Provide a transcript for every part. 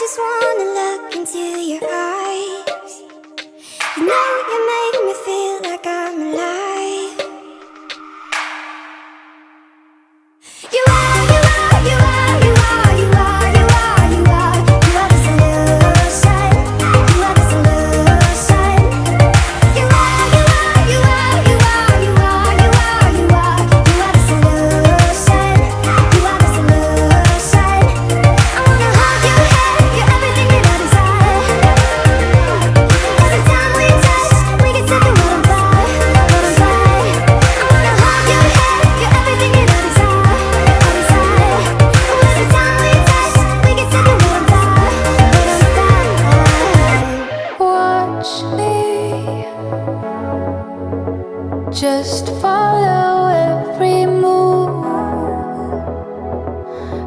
just wanna look into your eyes. You know you make me feel like I'm alive. You are, you are, you are, you are, you are, you are, you are. You are the solution. You are the solution. You are, you are, you are, you are, you are, you are, you are. You are the solution. You are the solution. I wanna hold your hand, you're everything that I desire. Every time we touch, we get to the world on fire, world on fire. I wanna hold your hand, you're everything that I desire, I desire. Every time we touch, we get to the world on fire, world on fire. Watch me, just follow every move.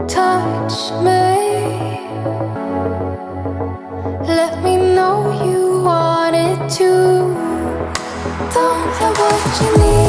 Touch me, let me know you wanted to. Don't have what you need.